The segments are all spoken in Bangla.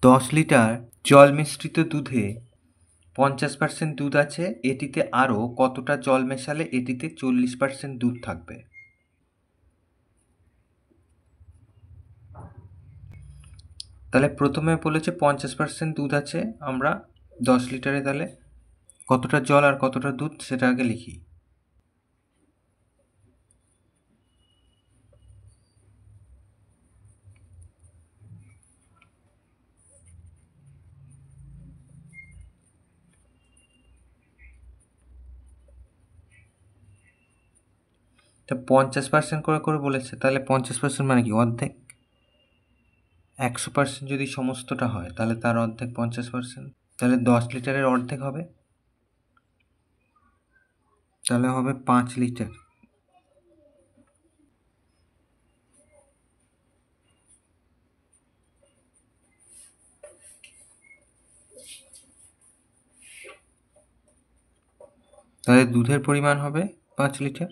10 লিটার জল মিশ্রিত দুধে 50% দুধ আছে, এটিতে আরও কতটা জল মেশালে এটিতে 40% দুধ থাকবে? তাহলে প্রথমে বলেছে 50% দুধ আছে, আমরা 10 লিটারে তাহলে কতটা জল আর কতটা দুধ সেটা আগে লিখি। তা 50% করে করে বলেছে, তাহলে 50% মানে কি অর্ধেক? 100% যদি সমস্তটা হয় তাহলে তার অর্ধেক 50%, তাহলে 10 লিটারের অর্ধেক হবে, তাহলে হবে 5 লিটার। তাহলে দুধের পরিমাণ হবে 5 লিটার।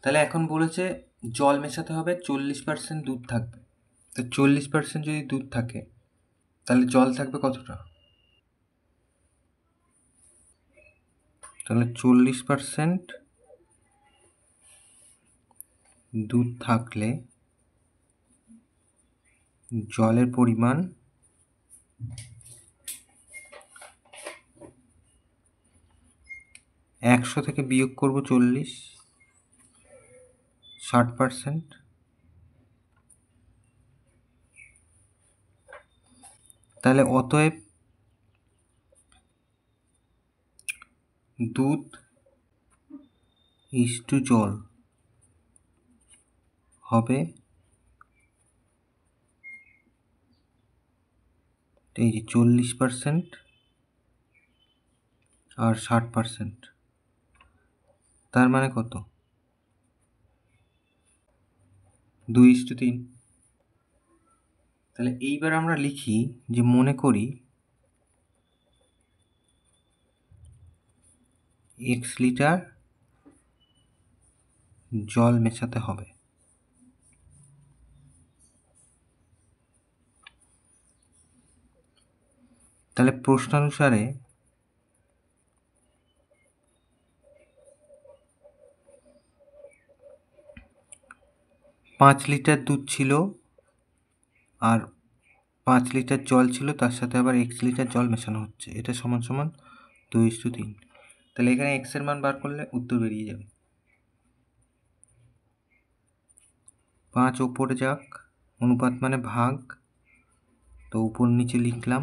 তাহলে এখন বলেছে জল মেশাতে হবে, 40% দুধ থাকবে। তো 40% যদি দুধ থাকে তাহলে জল থাকবে কতটা? তাহলে 40% দুধ থাকলে জলের পরিমাণ 100 থেকে বিয়োগ করব 40, 60%। তাহলে অতএব দুধ ইস্টু জল হবে এই যে 40% আর 60%, তার মানে কত? 2:3। তাহলে এইবার আমরা লিখি যে মনে করি x লিটার জল মেশাতে হবে। তাহলে প্রশ্নানুসারে 5 লিটার দুধ ছিল আর 5 লিটার জল ছিল, তার সাথে আবার x লিটার জল মেশানো হচ্ছে, এটা সমান সমান 2:3। তাহলে এখানে x এর মান বার করলে উত্তর বেরিয়ে যাবে। 5 ওপরে যাক, অনুপাত মানে ভাগ, তো উপর নিচে লিখলাম,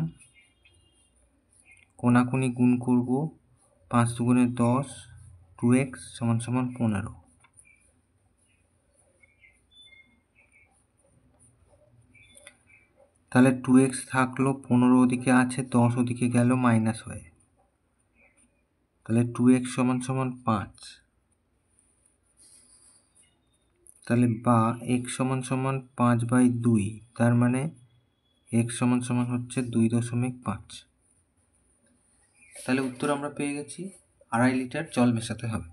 কোনাকুনি গুণ করব, 5 দুগুণে 10, 2x সমান সমান 15। তাহলে 2x থাকলো, 15 ওদিকে আছে, 10 ওদিকে গেল মাইনাস হয়ে, তাহলে 2x সমান সমান 5। তাহলে বা x সমান সমান 5/2, তার মানে x সমান সমান হচ্ছে 2.5। তাহলে উত্তর আমরা পেয়ে গেছি 2.5 লিটার জল মেশাতে হবে।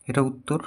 এটা উত্তর।